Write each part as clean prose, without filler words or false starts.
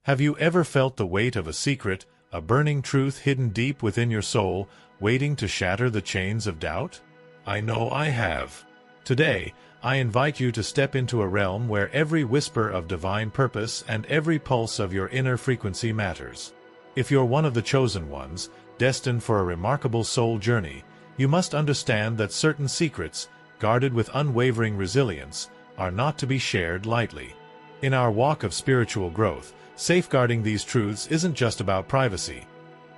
Have you ever felt the weight of a secret, a burning truth hidden deep within your soul, waiting to shatter the chains of doubt? I know I have. Today, I invite you to step into a realm where every whisper of divine purpose and every pulse of your inner frequency matters. If you're one of the chosen ones, destined for a remarkable soul journey, you must understand that certain secrets, guarded with unwavering resilience, are not to be shared lightly. In our walk of spiritual growth, safeguarding these truths isn't just about privacy.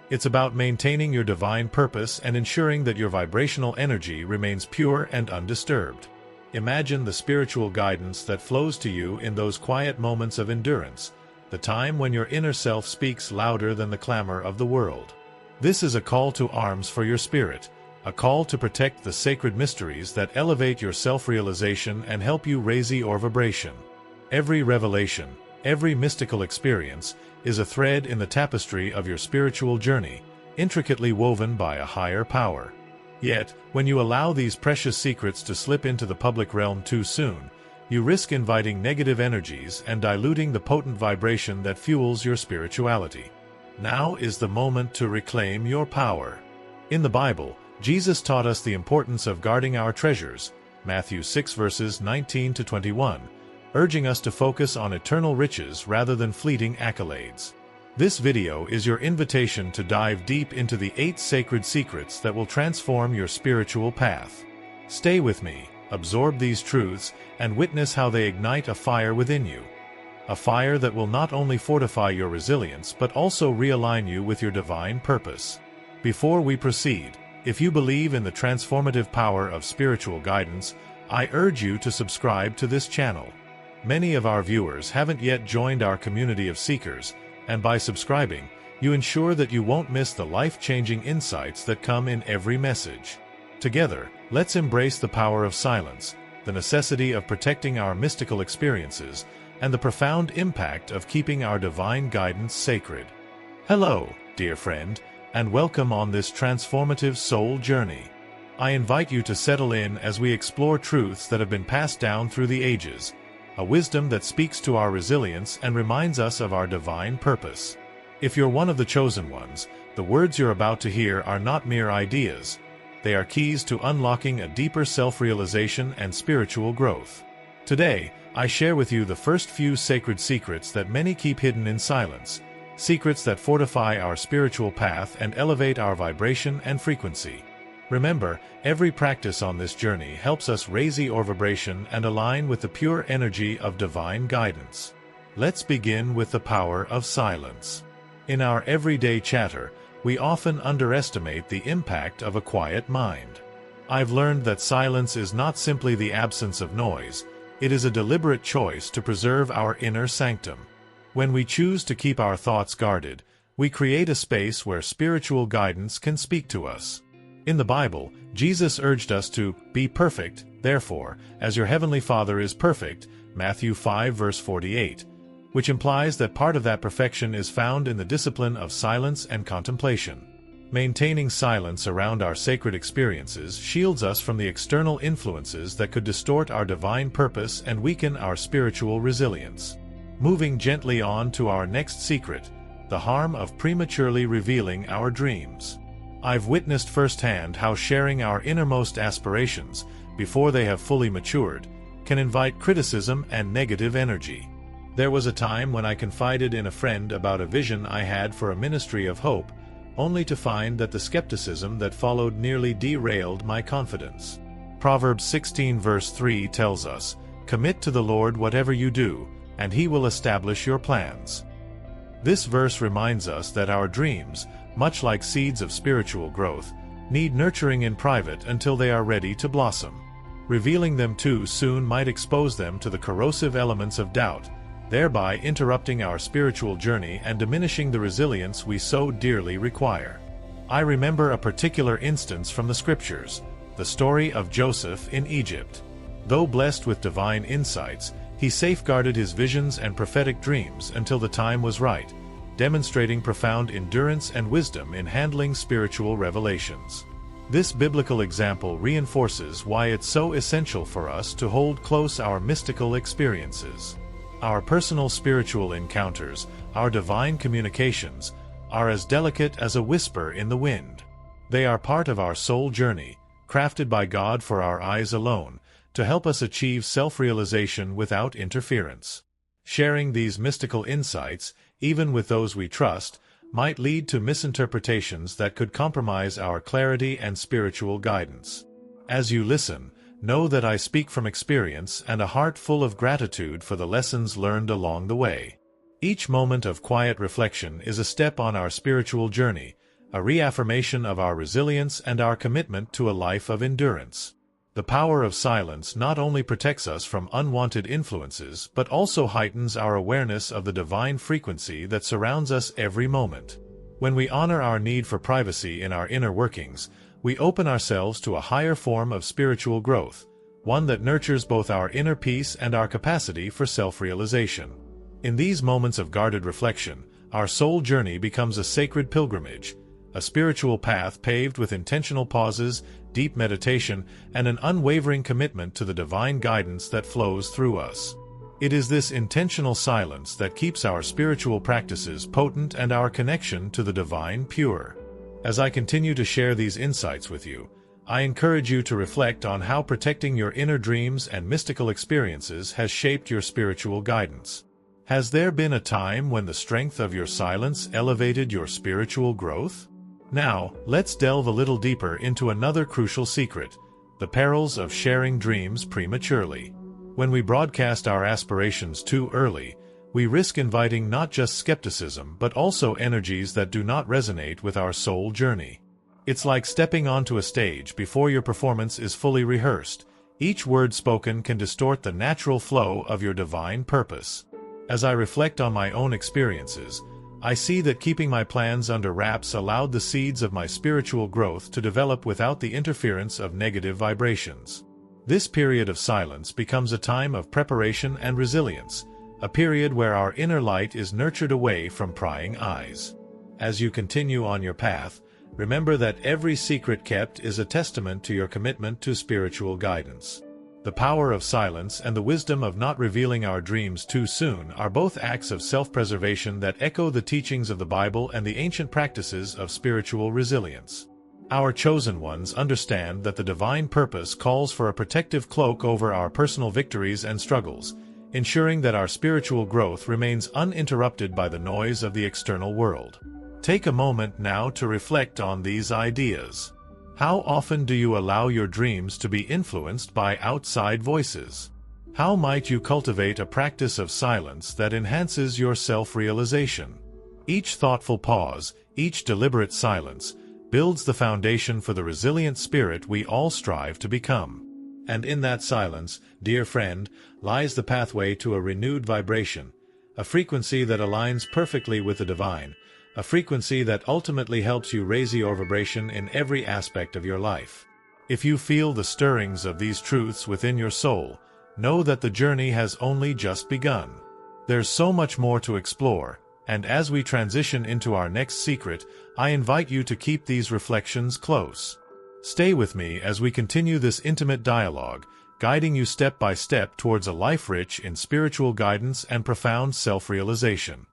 It's about maintaining your divine purpose and ensuring that your vibrational energy remains pure and undisturbed. Imagine the spiritual guidance that flows to you in those quiet moments of endurance, the time when your inner self speaks louder than the clamor of the world. This is a call to arms for your spirit, a call to protect the sacred mysteries that elevate your self-realization and help you raise your vibration. Every revelation, every mystical experience, is a thread in the tapestry of your spiritual journey, intricately woven by a higher power. Yet, when you allow these precious secrets to slip into the public realm too soon, you risk inviting negative energies and diluting the potent vibration that fuels your spirituality. Now is the moment to reclaim your power. In the Bible, Jesus taught us the importance of guarding our treasures, Matthew 6 verses 19 to 21, urging us to focus on eternal riches rather than fleeting accolades. This video is your invitation to dive deep into the 8 sacred secrets that will transform your spiritual path. Stay with me, absorb these truths, and witness how they ignite a fire within you. A fire that will not only fortify your resilience but also realign you with your divine purpose. Before we proceed, if you believe in the transformative power of spiritual guidance, I urge you to subscribe to this channel. Many of our viewers haven't yet joined our community of seekers, and by subscribing, you ensure that you won't miss the life-changing insights that come in every message. Together, let's embrace the power of silence, the necessity of protecting our mystical experiences, and the profound impact of keeping our divine guidance sacred. Hello, dear friend, and welcome on this transformative soul journey. I invite you to settle in as we explore truths that have been passed down through the ages, a wisdom that speaks to our resilience and reminds us of our divine purpose. If you're one of the chosen ones, the words you're about to hear are not mere ideas. They are keys to unlocking a deeper self-realization and spiritual growth. Today, I share with you the first few sacred secrets that many keep hidden in silence, secrets that fortify our spiritual path and elevate our vibration and frequency. Remember, every practice on this journey helps us raise our vibration and align with the pure energy of divine guidance. Let's begin with the power of silence. In our everyday chatter, we often underestimate the impact of a quiet mind. I've learned that silence is not simply the absence of noise, it is a deliberate choice to preserve our inner sanctum. When we choose to keep our thoughts guarded, we create a space where spiritual guidance can speak to us. In the Bible, Jesus urged us to be perfect, therefore, as your heavenly Father is perfect, Matthew 5 verse 48, which implies that part of that perfection is found in the discipline of silence and contemplation. Maintaining silence around our sacred experiences shields us from the external influences that could distort our divine purpose and weaken our spiritual resilience. Moving gently on to our next secret, the harm of prematurely revealing our dreams. I've witnessed firsthand how sharing our innermost aspirations, before they have fully matured, can invite criticism and negative energy. There was a time when I confided in a friend about a vision I had for a ministry of hope, only to find that the skepticism that followed nearly derailed my confidence. Proverbs 16 verse 3 tells us, "Commit to the Lord whatever you do, and He will establish your plans." This verse reminds us that our dreams, much like seeds of spiritual growth, need nurturing in private until they are ready to blossom. Revealing them too soon might expose them to the corrosive elements of doubt, thereby interrupting our spiritual journey and diminishing the resilience we so dearly require. I remember a particular instance from the scriptures, the story of Joseph in Egypt. Though blessed with divine insights, he safeguarded his visions and prophetic dreams until the time was right, demonstrating profound endurance and wisdom in handling spiritual revelations. This biblical example reinforces why it's so essential for us to hold close our mystical experiences. Our personal spiritual encounters, our divine communications, are as delicate as a whisper in the wind. They are part of our soul journey, crafted by God for our eyes alone, to help us achieve self-realization without interference. Sharing these mystical insights, even with those we trust, might lead to misinterpretations that could compromise our clarity and spiritual guidance. As you listen, know that I speak from experience and a heart full of gratitude for the lessons learned along the way. Each moment of quiet reflection is a step on our spiritual journey, a reaffirmation of our resilience and our commitment to a life of endurance. The power of silence not only protects us from unwanted influences but also heightens our awareness of the divine frequency that surrounds us every moment. When we honor our need for privacy in our inner workings, we open ourselves to a higher form of spiritual growth, one that nurtures both our inner peace and our capacity for self-realization. In these moments of guarded reflection, our soul journey becomes a sacred pilgrimage, a spiritual path paved with intentional pauses, deep meditation, and an unwavering commitment to the divine guidance that flows through us. It is this intentional silence that keeps our spiritual practices potent and our connection to the divine pure. As I continue to share these insights with you, I encourage you to reflect on how protecting your inner dreams and mystical experiences has shaped your spiritual guidance. Has there been a time when the strength of your silence elevated your spiritual growth? Now, let's delve a little deeper into another crucial secret: the perils of sharing dreams prematurely. When we broadcast our aspirations too early, we risk inviting not just skepticism but also energies that do not resonate with our soul journey. It's like stepping onto a stage before your performance is fully rehearsed. Each word spoken can distort the natural flow of your divine purpose. As I reflect on my own experiences, I see that keeping my plans under wraps allowed the seeds of my spiritual growth to develop without the interference of negative vibrations. This period of silence becomes a time of preparation and resilience, a period where our inner light is nurtured away from prying eyes. As you continue on your path, remember that every secret kept is a testament to your commitment to spiritual guidance. The power of silence and the wisdom of not revealing our dreams too soon are both acts of self-preservation that echo the teachings of the Bible and the ancient practices of spiritual resilience. Our chosen ones understand that the divine purpose calls for a protective cloak over our personal victories and struggles, ensuring that our spiritual growth remains uninterrupted by the noise of the external world. Take a moment now to reflect on these ideas. How often do you allow your dreams to be influenced by outside voices? How might you cultivate a practice of silence that enhances your self-realization? Each thoughtful pause, each deliberate silence, builds the foundation for the resilient spirit we all strive to become. And in that silence, dear friend, lies the pathway to a renewed vibration, a frequency that aligns perfectly with the divine, a frequency that ultimately helps you raise your vibration in every aspect of your life. If you feel the stirrings of these truths within your soul, know that the journey has only just begun. There's so much more to explore, and as we transition into our next secret, I invite you to keep these reflections close. Stay with me as we continue this intimate dialogue, guiding you step by step towards a life rich in spiritual guidance and profound self-realization.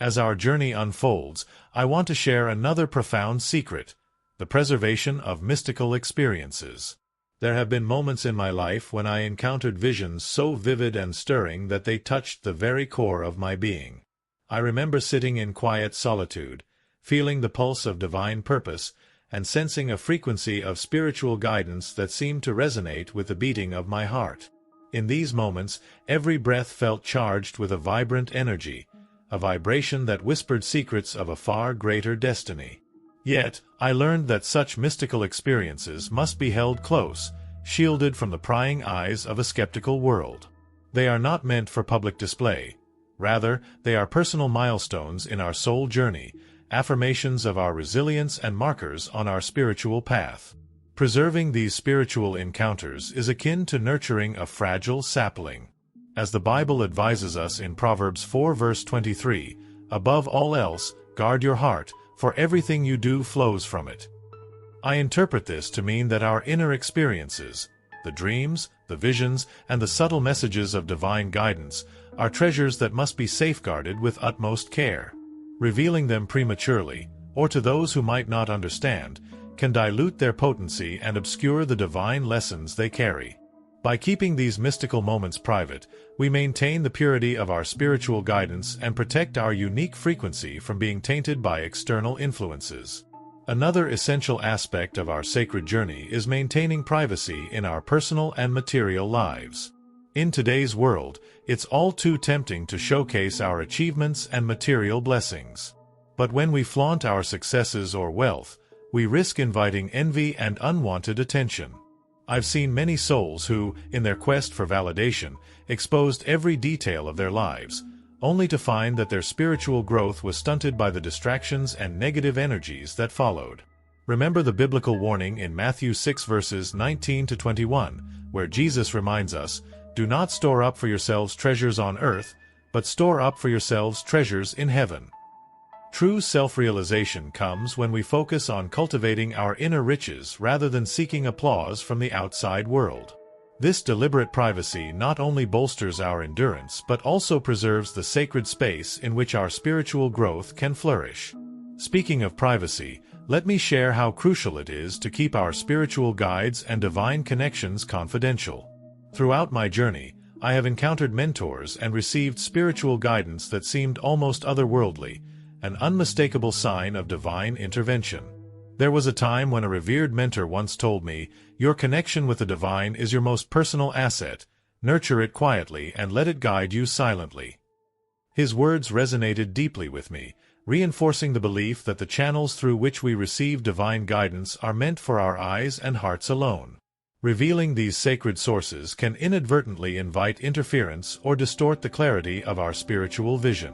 As our journey unfolds, I want to share another profound secret: the preservation of mystical experiences. There have been moments in my life when I encountered visions so vivid and stirring that they touched the very core of my being. I remember sitting in quiet solitude, feeling the pulse of divine purpose, and sensing a frequency of spiritual guidance that seemed to resonate with the beating of my heart. In these moments, every breath felt charged with a vibrant energy, a vibration that whispered secrets of a far greater destiny. Yet, I learned that such mystical experiences must be held close, shielded from the prying eyes of a skeptical world. They are not meant for public display. Rather, they are personal milestones in our soul journey, affirmations of our resilience and markers on our spiritual path. Preserving these spiritual encounters is akin to nurturing a fragile sapling. As the Bible advises us in Proverbs 4 verse 23, "Above all else, guard your heart, for everything you do flows from it." I interpret this to mean that our inner experiences, the dreams, the visions, and the subtle messages of divine guidance are treasures that must be safeguarded with utmost care. Revealing them prematurely, or to those who might not understand, can dilute their potency and obscure the divine lessons they carry. By keeping these mystical moments private, we maintain the purity of our spiritual guidance and protect our unique frequency from being tainted by external influences. Another essential aspect of our sacred journey is maintaining privacy in our personal and material lives. In today's world, it's all too tempting to showcase our achievements and material blessings. But when we flaunt our successes or wealth, we risk inviting envy and unwanted attention. I've seen many souls who, in their quest for validation, exposed every detail of their lives, only to find that their spiritual growth was stunted by the distractions and negative energies that followed. Remember the biblical warning in Matthew 6 verses 19 to 21, where Jesus reminds us, "Do not store up for yourselves treasures on earth, but store up for yourselves treasures in heaven." True self-realization comes when we focus on cultivating our inner riches rather than seeking applause from the outside world. This deliberate privacy not only bolsters our endurance but also preserves the sacred space in which our spiritual growth can flourish. Speaking of privacy, let me share how crucial it is to keep our spiritual guides and divine connections confidential. Throughout my journey, I have encountered mentors and received spiritual guidance that seemed almost otherworldly, an unmistakable sign of divine intervention. There was a time when a revered mentor once told me, "Your connection with the divine is your most personal asset. Nurture it quietly and let it guide you silently." His words resonated deeply with me, reinforcing the belief that the channels through which we receive divine guidance are meant for our eyes and hearts alone. Revealing these sacred sources can inadvertently invite interference or distort the clarity of our spiritual vision.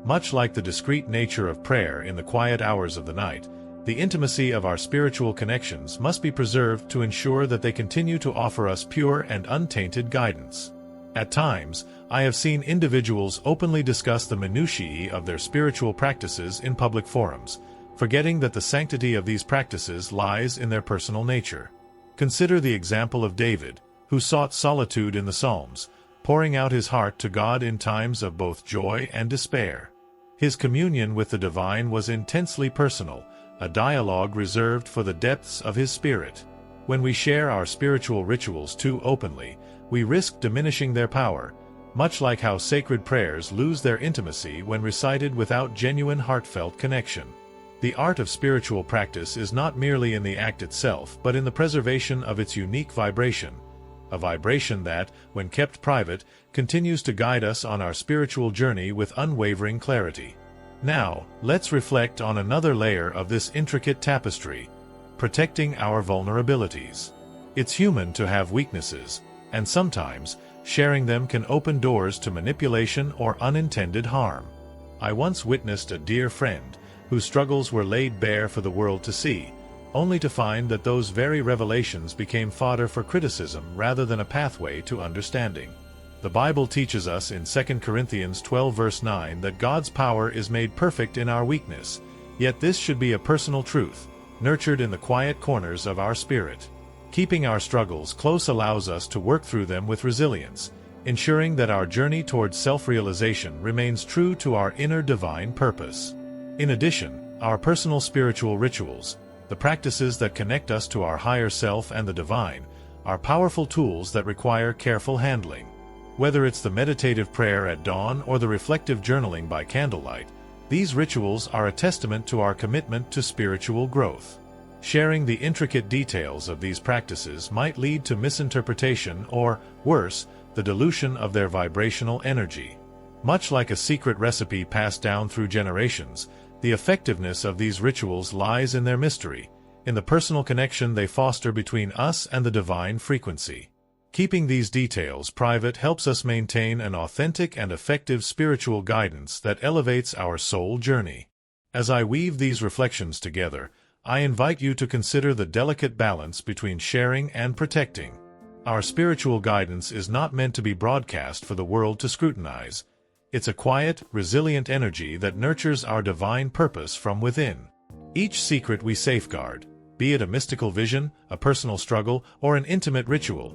Much like the discreet nature of prayer in the quiet hours of the night, the intimacy of our spiritual connections must be preserved to ensure that they continue to offer us pure and untainted guidance. At times, I have seen individuals openly discuss the minutiae of their spiritual practices in public forums, forgetting that the sanctity of these practices lies in their personal nature. Consider the example of David, who sought solitude in the Psalms, pouring out his heart to God in times of both joy and despair. His communion with the divine was intensely personal, a dialogue reserved for the depths of his spirit. When we share our spiritual rituals too openly, we risk diminishing their power, much like how sacred prayers lose their intimacy when recited without genuine heartfelt connection. The art of spiritual practice is not merely in the act itself, but in the preservation of its unique vibration, a vibration that, when kept private, continues to guide us on our spiritual journey with unwavering clarity. Now, let's reflect on another layer of this intricate tapestry: protecting our vulnerabilities. It's human to have weaknesses, and sometimes, sharing them can open doors to manipulation or unintended harm. I once witnessed a dear friend whose struggles were laid bare for the world to see, only to find that those very revelations became fodder for criticism rather than a pathway to understanding. The Bible teaches us in 2 Corinthians 12 verse 9 that God's power is made perfect in our weakness, yet this should be a personal truth, nurtured in the quiet corners of our spirit. Keeping our struggles close allows us to work through them with resilience, ensuring that our journey towards self-realization remains true to our inner divine purpose. In addition, our personal spiritual rituals, the practices that connect us to our higher self and the divine, are powerful tools that require careful handling. Whether it's the meditative prayer at dawn or the reflective journaling by candlelight, these rituals are a testament to our commitment to spiritual growth. Sharing the intricate details of these practices might lead to misinterpretation or, worse, the dilution of their vibrational energy. Much like a secret recipe passed down through generations, the effectiveness of these rituals lies in their mystery, in the personal connection they foster between us and the divine frequency. Keeping these details private helps us maintain an authentic and effective spiritual guidance that elevates our soul journey. As I weave these reflections together, I invite you to consider the delicate balance between sharing and protecting. Our spiritual guidance is not meant to be broadcast for the world to scrutinize. It's a quiet, resilient energy that nurtures our divine purpose from within. Each secret we safeguard, be it a mystical vision, a personal struggle, or an intimate ritual,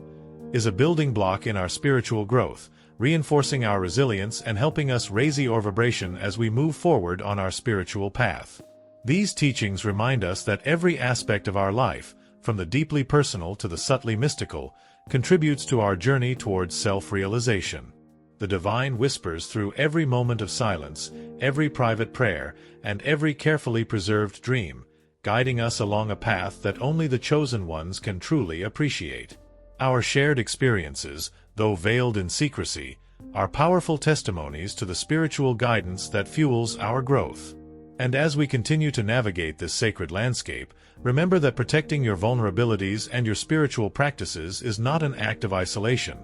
is a building block in our spiritual growth, reinforcing our resilience and helping us raise our vibration as we move forward on our spiritual path. These teachings remind us that every aspect of our life, from the deeply personal to the subtly mystical, contributes to our journey towards self-realization. The divine whispers through every moment of silence, every private prayer, and every carefully preserved dream, guiding us along a path that only the chosen ones can truly appreciate. Our shared experiences, though veiled in secrecy, are powerful testimonies to the spiritual guidance that fuels our growth. And as we continue to navigate this sacred landscape, remember that protecting your vulnerabilities and your spiritual practices is not an act of isolation.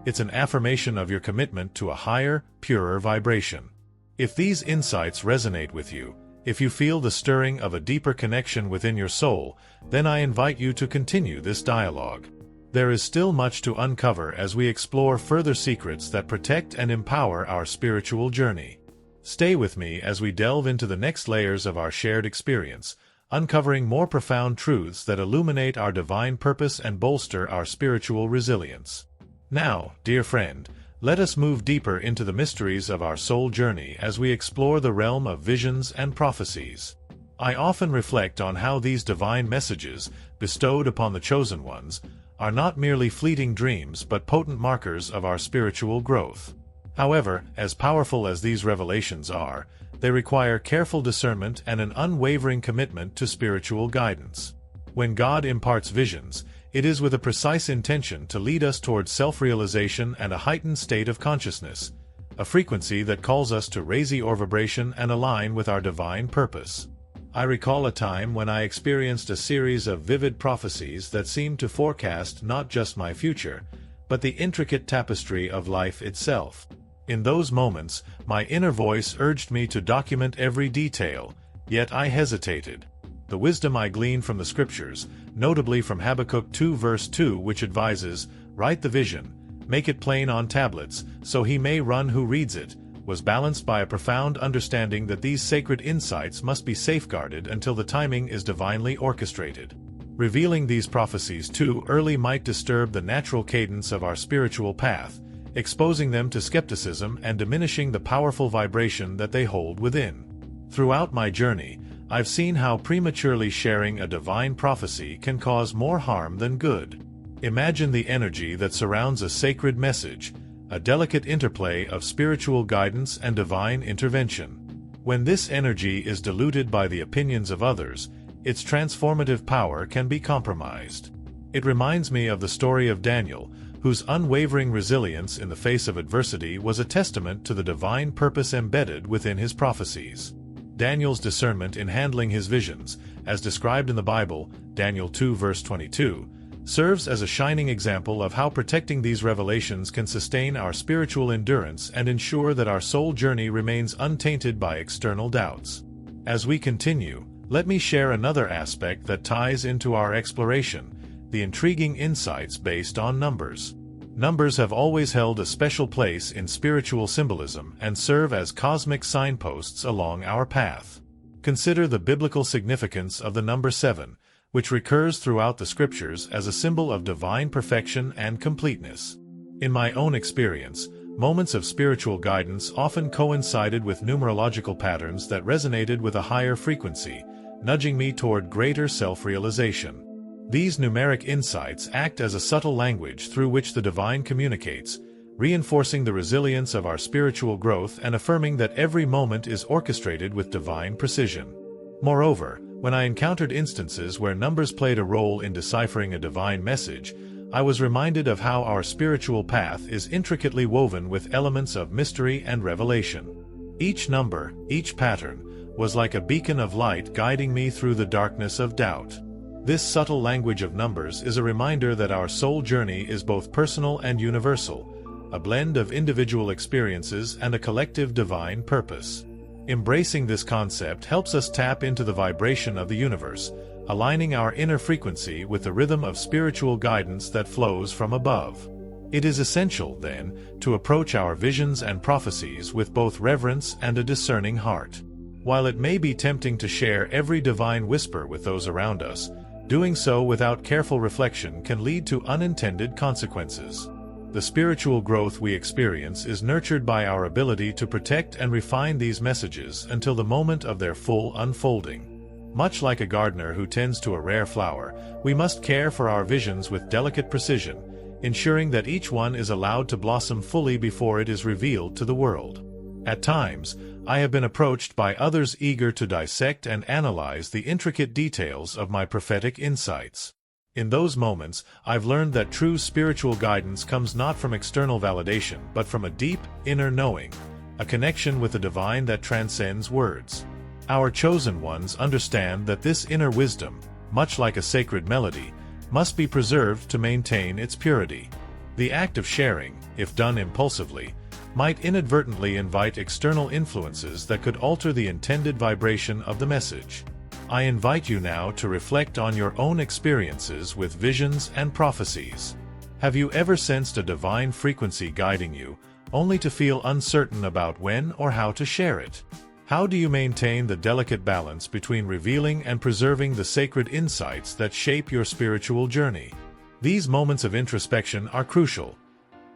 It's an affirmation of your commitment to a higher, purer vibration. If these insights resonate with you, if you feel the stirring of a deeper connection within your soul, then I invite you to continue this dialogue. There is still much to uncover as we explore further secrets that protect and empower our spiritual journey. Stay with me as we delve into the next layers of our shared experience, uncovering more profound truths that illuminate our divine purpose and bolster our spiritual resilience. Now, dear friend, let us move deeper into the mysteries of our soul journey as we explore the realm of visions and prophecies. I often reflect on how these divine messages, bestowed upon the chosen ones, are not merely fleeting dreams but potent markers of our spiritual growth. However, as powerful as these revelations are, they require careful discernment and an unwavering commitment to spiritual guidance. When God imparts visions, it is with a precise intention to lead us towards self-realization and a heightened state of consciousness, a frequency that calls us to raise our vibration and align with our divine purpose. I recall a time when I experienced a series of vivid prophecies that seemed to forecast not just my future, but the intricate tapestry of life itself. In those moments, my inner voice urged me to document every detail, yet I hesitated. The wisdom I gleaned from the scriptures, notably from Habakkuk 2 verse 2, which advises, "Write the vision, make it plain on tablets, so he may run who reads it," was balanced by a profound understanding that these sacred insights must be safeguarded until the timing is divinely orchestrated. Revealing these prophecies too early might disturb the natural cadence of our spiritual path, exposing them to skepticism and diminishing the powerful vibration that they hold within. Throughout my journey, I've seen how prematurely sharing a divine prophecy can cause more harm than good. Imagine the energy that surrounds a sacred message, a delicate interplay of spiritual guidance and divine intervention. When this energy is diluted by the opinions of others, its transformative power can be compromised. It reminds me of the story of Daniel, whose unwavering resilience in the face of adversity was a testament to the divine purpose embedded within his prophecies. Daniel's discernment in handling his visions, as described in the Bible, Daniel 2 verse 22, serves as a shining example of how protecting these revelations can sustain our spiritual endurance and ensure that our soul journey remains untainted by external doubts. As we continue, let me share another aspect that ties into our exploration: the intriguing insights based on numbers. Numbers have always held a special place in spiritual symbolism and serve as cosmic signposts along our path. Consider the biblical significance of the number 7, which recurs throughout the scriptures as a symbol of divine perfection and completeness. In my own experience, moments of spiritual guidance often coincided with numerological patterns that resonated with a higher frequency, nudging me toward greater self-realization. These numeric insights act as a subtle language through which the divine communicates, reinforcing the resilience of our spiritual growth and affirming that every moment is orchestrated with divine precision. Moreover, when I encountered instances where numbers played a role in deciphering a divine message, I was reminded of how our spiritual path is intricately woven with elements of mystery and revelation. Each number, each pattern, was like a beacon of light guiding me through the darkness of doubt. This subtle language of numbers is a reminder that our soul journey is both personal and universal, a blend of individual experiences and a collective divine purpose. Embracing this concept helps us tap into the vibration of the universe, aligning our inner frequency with the rhythm of spiritual guidance that flows from above. It is essential, then, to approach our visions and prophecies with both reverence and a discerning heart. While it may be tempting to share every divine whisper with those around us, Doing so without careful reflection can lead to unintended consequences. The spiritual growth we experience is nurtured by our ability to protect and refine these messages until the moment of their full unfolding. Much like a gardener who tends to a rare flower, we must care for our visions with delicate precision, ensuring that each one is allowed to blossom fully before it is revealed to the world. At times, I have been approached by others eager to dissect and analyze the intricate details of my prophetic insights. In those moments, I've learned that true spiritual guidance comes not from external validation but from a deep, inner knowing, a connection with the divine that transcends words. Our chosen ones understand that this inner wisdom, much like a sacred melody, must be preserved to maintain its purity. The act of sharing, if done impulsively, might inadvertently invite external influences that could alter the intended vibration of the message. I invite you now to reflect on your own experiences with visions and prophecies. Have you ever sensed a divine frequency guiding you, only to feel uncertain about when or how to share it? How do you maintain the delicate balance between revealing and preserving the sacred insights that shape your spiritual journey? These moments of introspection are crucial.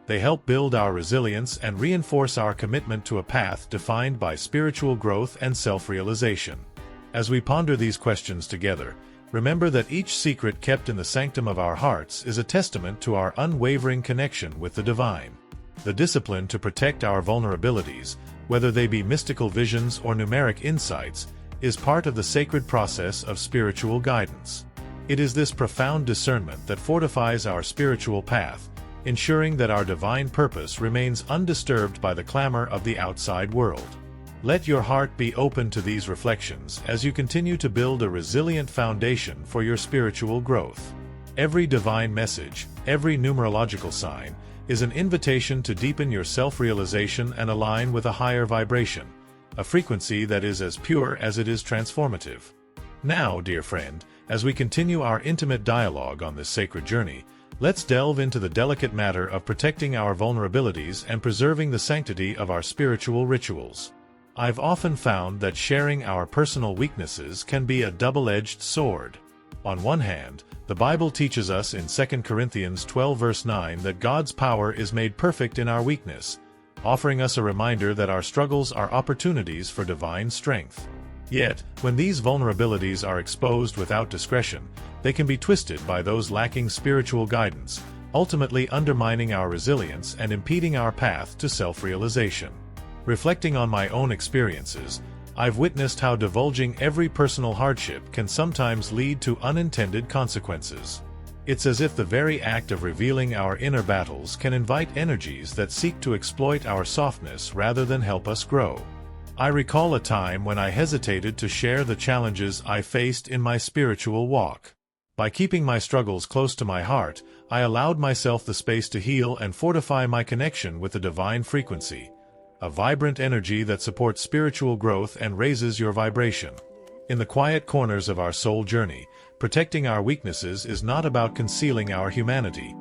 They help build our resilience and reinforce our commitment to a path defined by spiritual growth and self-realization. As we ponder these questions together, remember that each secret kept in the sanctum of our hearts is a testament to our unwavering connection with the divine. The discipline to protect our vulnerabilities, whether they be mystical visions or numeric insights, is part of the sacred process of spiritual guidance. It is this profound discernment that fortifies our spiritual path, ensuring that our divine purpose remains undisturbed by the clamor of the outside world. Let your heart be open to these reflections as you continue to build a resilient foundation for your spiritual growth. Every divine message, every numerological sign, is an invitation to deepen your self-realization and align with a higher vibration, a frequency that is as pure as it is transformative. Now, dear friend, as we continue our intimate dialogue on this sacred journey, let's delve into the delicate matter of protecting our vulnerabilities and preserving the sanctity of our spiritual rituals. I've often found that sharing our personal weaknesses can be a double-edged sword. On one hand, the Bible teaches us in 2 Corinthians 12 verse 9 that God's power is made perfect in our weakness, offering us a reminder that our struggles are opportunities for divine strength. Yet, when these vulnerabilities are exposed without discretion, they can be twisted by those lacking spiritual guidance, ultimately undermining our resilience and impeding our path to self-realization. Reflecting on my own experiences, I've witnessed how divulging every personal hardship can sometimes lead to unintended consequences. It's as if the very act of revealing our inner battles can invite energies that seek to exploit our softness rather than help us grow. I recall a time when I hesitated to share the challenges I faced in my spiritual walk. By keeping my struggles close to my heart, I allowed myself the space to heal and fortify my connection with the divine frequency, a vibrant energy that supports spiritual growth and raises your vibration. In the quiet corners of our soul journey, protecting our weaknesses is not about concealing our humanity.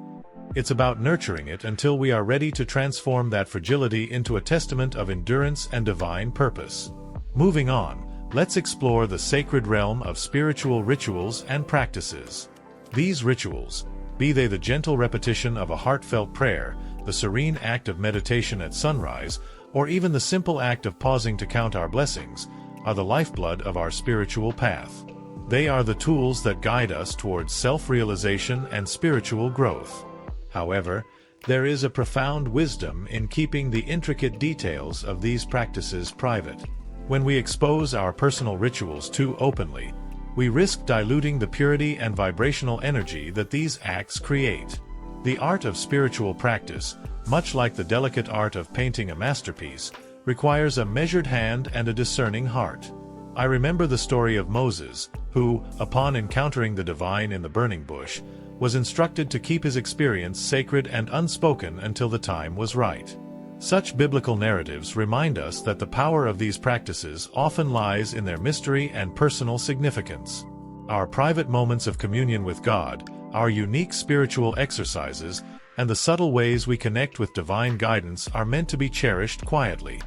It's about nurturing it until we are ready to transform that fragility into a testament of endurance and divine purpose. Moving on, let's explore the sacred realm of spiritual rituals and practices. These rituals, be they the gentle repetition of a heartfelt prayer, the serene act of meditation at sunrise, or even the simple act of pausing to count our blessings, are the lifeblood of our spiritual path. They are the tools that guide us towards self-realization and spiritual growth. However, there is a profound wisdom in keeping the intricate details of these practices private. When we expose our personal rituals too openly, we risk diluting the purity and vibrational energy that these acts create. The art of spiritual practice, much like the delicate art of painting a masterpiece, requires a measured hand and a discerning heart. I remember the story of Moses, who, upon encountering the divine in the burning bush, was instructed to keep his experience sacred and unspoken until the time was right. Such biblical narratives remind us that the power of these practices often lies in their mystery and personal significance. Our private moments of communion with God, our unique spiritual exercises, and the subtle ways we connect with divine guidance are meant to be cherished quietly.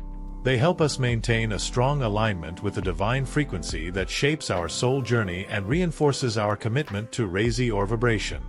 They help us maintain a strong alignment with the divine frequency that shapes our soul journey and reinforces our commitment to Raisi or vibration.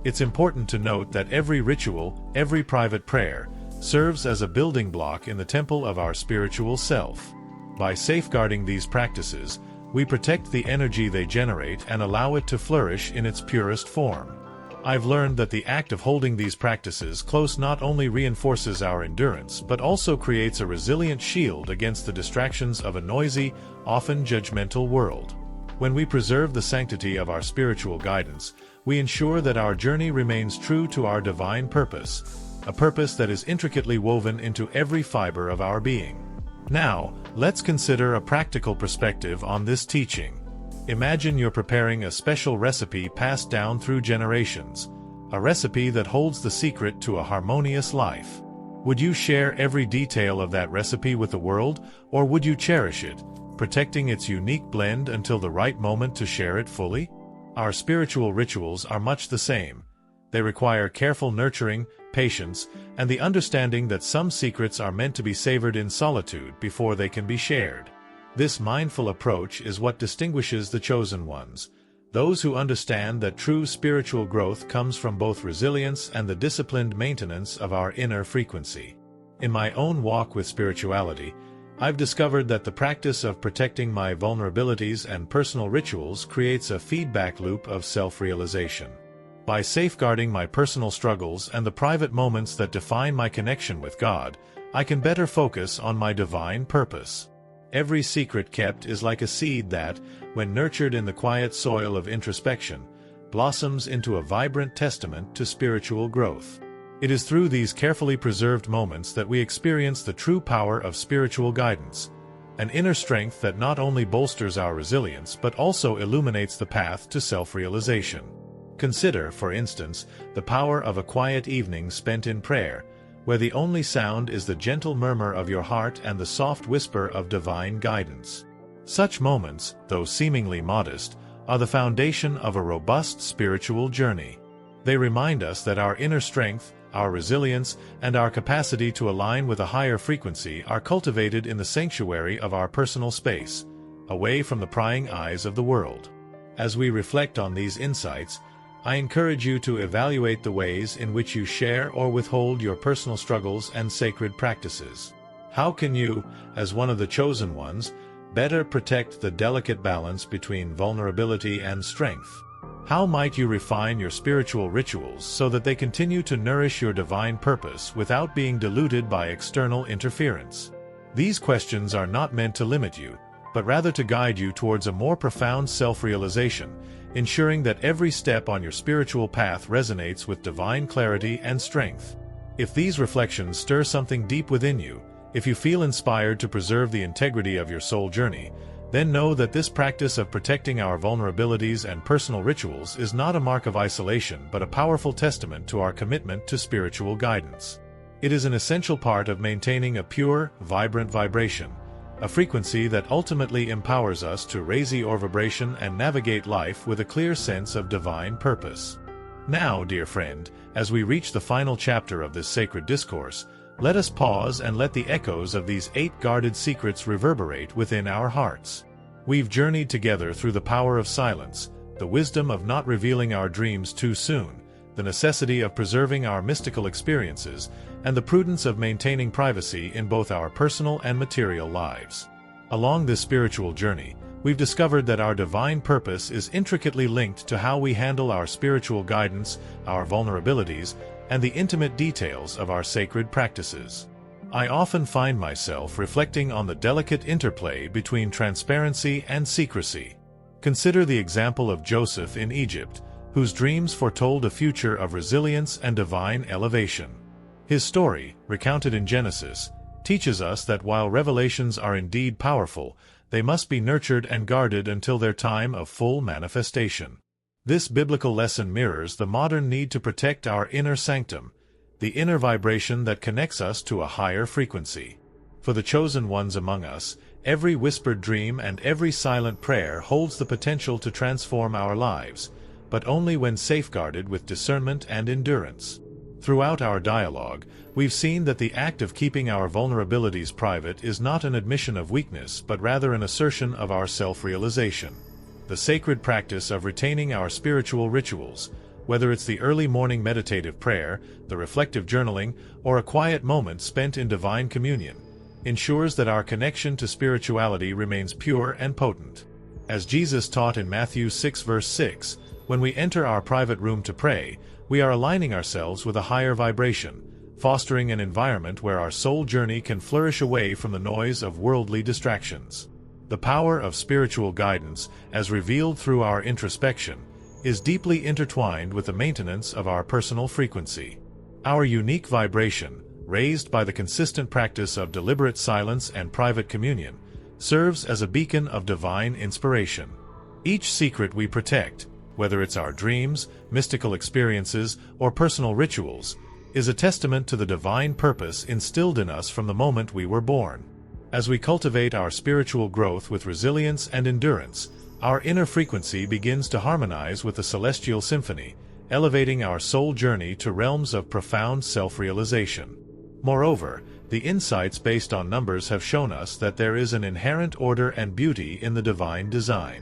It's important to note that every ritual, every private prayer, serves as a building block in the temple of our spiritual self. By safeguarding these practices, we protect the energy they generate and allow it to flourish in its purest form. I've learned that the act of holding these practices close not only reinforces our endurance but also creates a resilient shield against the distractions of a noisy, often judgmental world. When we preserve the sanctity of our spiritual guidance, we ensure that our journey remains true to our divine purpose, a purpose that is intricately woven into every fiber of our being. Now, let's consider a practical perspective on this teaching. Imagine you're preparing a special recipe passed down through generations, a recipe that holds the secret to a harmonious life. Would you share every detail of that recipe with the world, or would you cherish it, protecting its unique blend until the right moment to share it fully? Our spiritual rituals are much the same. They require careful nurturing, patience, and the understanding that some secrets are meant to be savored in solitude before they can be shared. This mindful approach is what distinguishes the chosen ones, those who understand that true spiritual growth comes from both resilience and the disciplined maintenance of our inner frequency. In my own walk with spirituality, I've discovered that the practice of protecting my vulnerabilities and personal rituals creates a feedback loop of self-realization. By safeguarding my personal struggles and the private moments that define my connection with God, I can better focus on my divine purpose. Every secret kept is like a seed that, when nurtured in the quiet soil of introspection, blossoms into a vibrant testament to spiritual growth. It is through these carefully preserved moments that we experience the true power of spiritual guidance, an inner strength that not only bolsters our resilience but also illuminates the path to self-realization. Consider, for instance, the power of a quiet evening spent in prayer, where the only sound is the gentle murmur of your heart and the soft whisper of divine guidance. Such moments, though seemingly modest, are the foundation of a robust spiritual journey. They remind us that our inner strength, our resilience, and our capacity to align with a higher frequency are cultivated in the sanctuary of our personal space, away from the prying eyes of the world. As we reflect on these insights, I encourage you to evaluate the ways in which you share or withhold your personal struggles and sacred practices. How can you, as one of the chosen ones, better protect the delicate balance between vulnerability and strength? How might you refine your spiritual rituals so that they continue to nourish your divine purpose without being diluted by external interference? These questions are not meant to limit you, but rather to guide you towards a more profound self-realization, ensuring that every step on your spiritual path resonates with divine clarity and strength. If these reflections stir something deep within you, if you feel inspired to preserve the integrity of your soul journey, then know that this practice of protecting our vulnerabilities and personal rituals is not a mark of isolation but a powerful testament to our commitment to spiritual guidance. It is an essential part of maintaining a pure, vibrant vibration, a frequency that ultimately empowers us to raise or vibration and navigate life with a clear sense of divine purpose. Now, dear friend, as we reach the final chapter of this sacred discourse, let us pause and let the echoes of these 8 guarded secrets reverberate within our hearts. We've journeyed together through the power of silence, the wisdom of not revealing our dreams too soon, the necessity of preserving our mystical experiences, and the prudence of maintaining privacy in both our personal and material lives. Along this spiritual journey, we've discovered that our divine purpose is intricately linked to how we handle our spiritual guidance, our vulnerabilities, and the intimate details of our sacred practices. I often find myself reflecting on the delicate interplay between transparency and secrecy. Consider the example of Joseph in Egypt, whose dreams foretold a future of resilience and divine elevation. His story, recounted in Genesis, teaches us that while revelations are indeed powerful, they must be nurtured and guarded until their time of full manifestation. This biblical lesson mirrors the modern need to protect our inner sanctum, the inner vibration that connects us to a higher frequency. For the chosen ones among us, every whispered dream and every silent prayer holds the potential to transform our lives, but only when safeguarded with discernment and endurance. Throughout our dialogue, we've seen that the act of keeping our vulnerabilities private is not an admission of weakness but rather an assertion of our self-realization. The sacred practice of retaining our spiritual rituals, whether it's the early morning meditative prayer, the reflective journaling, or a quiet moment spent in divine communion, ensures that our connection to spirituality remains pure and potent. As Jesus taught in Matthew 6 verse 6, when we enter our private room to pray, we are aligning ourselves with a higher vibration, fostering an environment where our soul journey can flourish away from the noise of worldly distractions. The power of spiritual guidance, as revealed through our introspection, is deeply intertwined with the maintenance of our personal frequency. Our unique vibration, raised by the consistent practice of deliberate silence and private communion, serves as a beacon of divine inspiration. Each secret we protect, whether it's our dreams, mystical experiences, or personal rituals, is a testament to the divine purpose instilled in us from the moment we were born. As we cultivate our spiritual growth with resilience and endurance, our inner frequency begins to harmonize with the celestial symphony, elevating our soul journey to realms of profound self-realization. Moreover, the insights based on numbers have shown us that there is an inherent order and beauty in the divine design.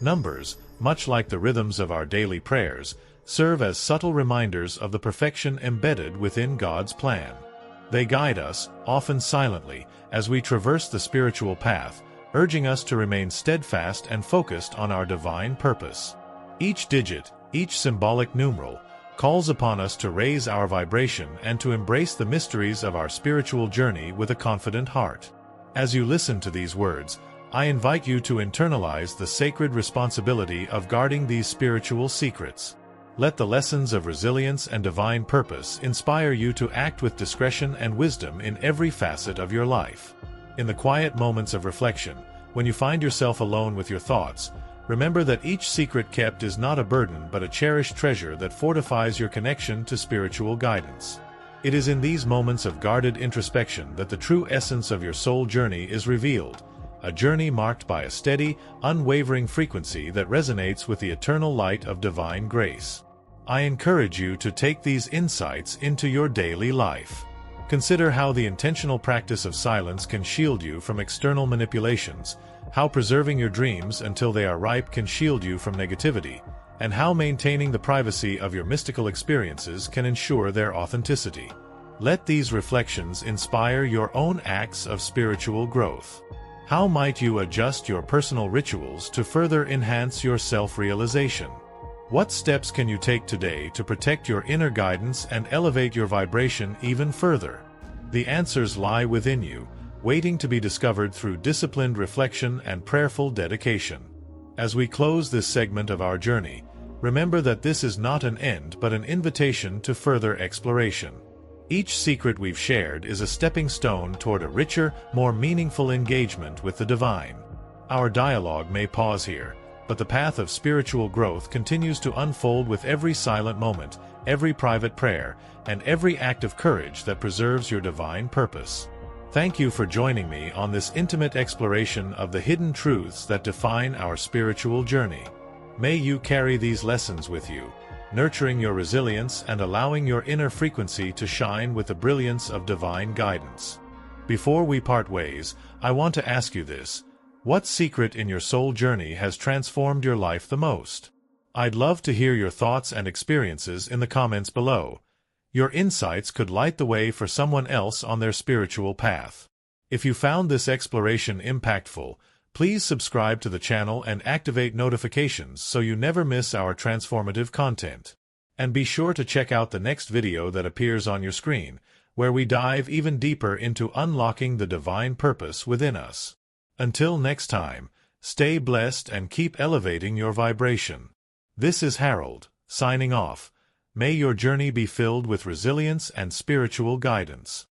Numbers, much like the rhythms of our daily prayers, serve as subtle reminders of the perfection embedded within God's plan. They guide us, often silently, as we traverse the spiritual path, urging us to remain steadfast and focused on our divine purpose. Each digit, each symbolic numeral, calls upon us to raise our vibration and to embrace the mysteries of our spiritual journey with a confident heart. As you listen to these words, I invite you to internalize the sacred responsibility of guarding these spiritual secrets. Let the lessons of resilience and divine purpose inspire you to act with discretion and wisdom in every facet of your life. In the quiet moments of reflection, when you find yourself alone with your thoughts, remember that each secret kept is not a burden but a cherished treasure that fortifies your connection to spiritual guidance. It is in these moments of guarded introspection that the true essence of your soul journey is revealed, a journey marked by a steady, unwavering frequency that resonates with the eternal light of divine grace. I encourage you to take these insights into your daily life. Consider how the intentional practice of silence can shield you from external manipulations, how preserving your dreams until they are ripe can shield you from negativity, and how maintaining the privacy of your mystical experiences can ensure their authenticity. Let these reflections inspire your own acts of spiritual growth. How might you adjust your personal rituals to further enhance your self-realization? What steps can you take today to protect your inner guidance and elevate your vibration even further? The answers lie within you, waiting to be discovered through disciplined reflection and prayerful dedication. As we close this segment of our journey, remember that this is not an end but an invitation to further exploration. Each secret we've shared is a stepping stone toward a richer, more meaningful engagement with the divine. Our dialogue may pause here, but the path of spiritual growth continues to unfold with every silent moment, every private prayer, and every act of courage that preserves your divine purpose. Thank you for joining me on this intimate exploration of the hidden truths that define our spiritual journey. May you carry these lessons with you, nurturing your resilience and allowing your inner frequency to shine with the brilliance of divine guidance. Before we part ways, I want to ask you this. What secret in your soul journey has transformed your life the most? I'd love to hear your thoughts and experiences in the comments below. Your insights could light the way for someone else on their spiritual path. If you found this exploration impactful, please subscribe to the channel and activate notifications so you never miss our transformative content. And be sure to check out the next video that appears on your screen, where we dive even deeper into unlocking the divine purpose within us. Until next time, stay blessed and keep elevating your vibration. This is Harold, signing off. May your journey be filled with resilience and spiritual guidance.